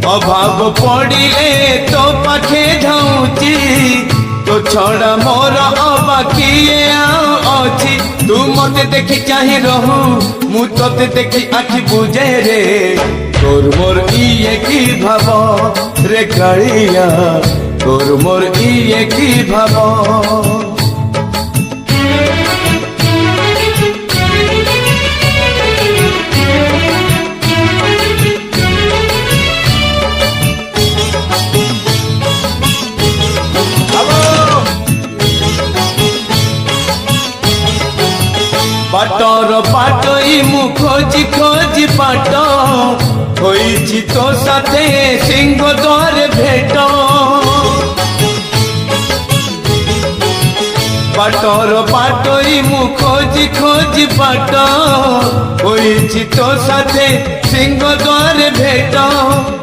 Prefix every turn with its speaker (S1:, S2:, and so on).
S1: अभाव पड़िले तो पाखे धाऊची तो छड़ा मोर अबा किए अच्छी तू मते देखी चाहे रहू मु तोते देखी आखि बुझे रे तोर मोर इए की भाव रे कालिया तोर मोर इए की भाव बाटर पाटई मु खोजी खोजी पाट होइछि तो साथे सिंह द्वार भेट बाटर पाटई मु खोजी खोजी पाट होइछि तो साथे सिंह द्वार भेट।